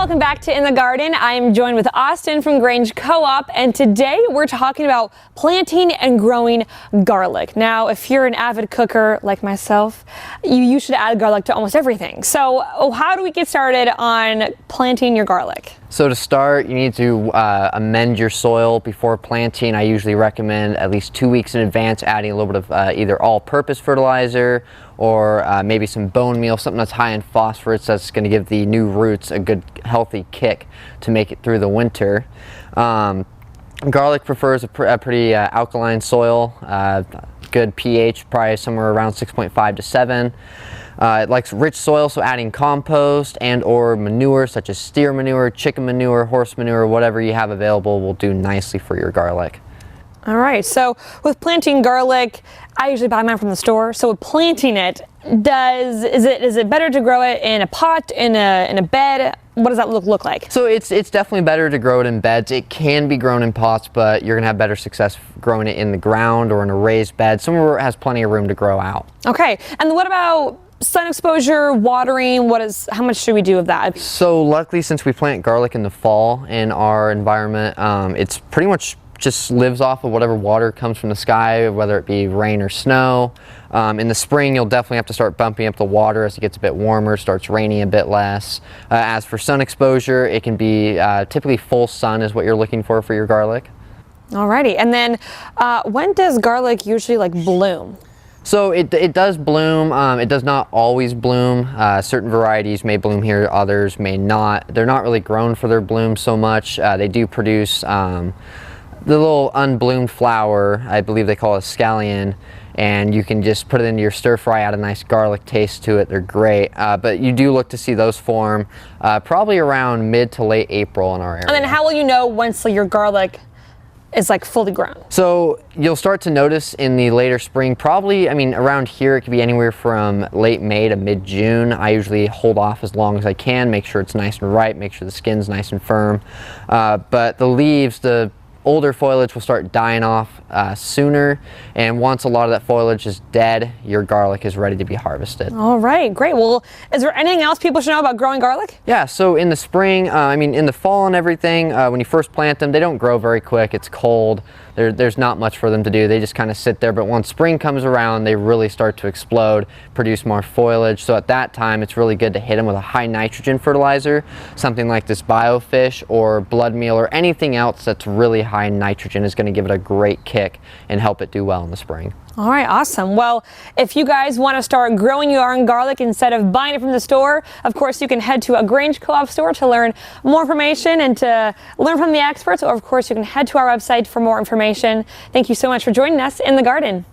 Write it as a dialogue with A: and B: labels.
A: welcome back to In the Garden. I am joined with Austin from Grange Co-op, and today we're talking about planting and growing garlic. Now, if you're an avid cooker like myself, you should add garlic to almost everything. So how do we get started on planting your garlic?
B: So to start, you need to amend your soil before planting. I usually recommend at least 2 weeks in advance adding a little bit of either all-purpose fertilizer or maybe some bone meal, something that's high in phosphorus that's going to give the new roots a good healthy kick to make it through the winter. Garlic prefers a pretty alkaline soil, good pH, probably somewhere around 6.5 to 7. It likes rich soil, so adding compost and or manure such as steer manure, chicken manure, horse manure, whatever you have available will do nicely for your garlic.
A: All right, so with planting garlic, I usually buy mine from the store. So with planting it, is it better to grow it in a pot, in a bed? What does that look like? So
B: it's definitely better to grow it in beds. It can be grown in pots, but you're gonna have better success growing it in the ground or in a raised bed, somewhere where it has plenty of room to grow out.
A: Okay, and what about sun exposure, watering? How much should we do of that?
B: So luckily, since we plant garlic in the fall in our environment, it's pretty much just lives off of whatever water comes from the sky, whether it be rain or snow. In the spring, you'll definitely have to start bumping up the water as it gets a bit warmer, starts raining a bit less. As for sun exposure, it can be typically full sun is what you're looking for your garlic.
A: Alrighty, and then when does garlic usually bloom?
B: So it does bloom. It does not always bloom. Certain varieties may bloom here, others may not. They're not really grown for their bloom so much. They do produce the little unbloomed flower, I believe they call it a scallion, and you can just put it into your stir fry, add a nice garlic taste to it. They're great, but you do look to see those form probably around mid to late April in our area.
A: And then how will you know once your garlic is fully grown?
B: So you'll start to notice in the later spring, probably, around here it could be anywhere from late May to mid-June. I usually hold off as long as I can, make sure it's nice and ripe, make sure the skin's nice and firm. But the leaves, the older foliage will start dying off sooner, and once a lot of that foliage is dead, your garlic is ready to be harvested.
A: All right, great. Well, is there anything else people should know about growing garlic?
B: Yeah, so in the spring, in the fall and everything, when you first plant them, they don't grow very quick. It's cold. There's not much for them to do. They just kind of sit there, but once spring comes around, they really start to explode, produce more foliage. So at that time, it's really good to hit them with a high nitrogen fertilizer, something like this biofish or blood meal or anything else that's really high in nitrogen is going to give it a great kick and help it do well in the spring.
A: All right, awesome. Well, if you guys want to start growing your own garlic instead of buying it from the store, of course, you can head to a Grange Co-op store to learn more information and to learn from the experts, or of course, you can head to our website for more information. Thank you so much for joining us in the garden.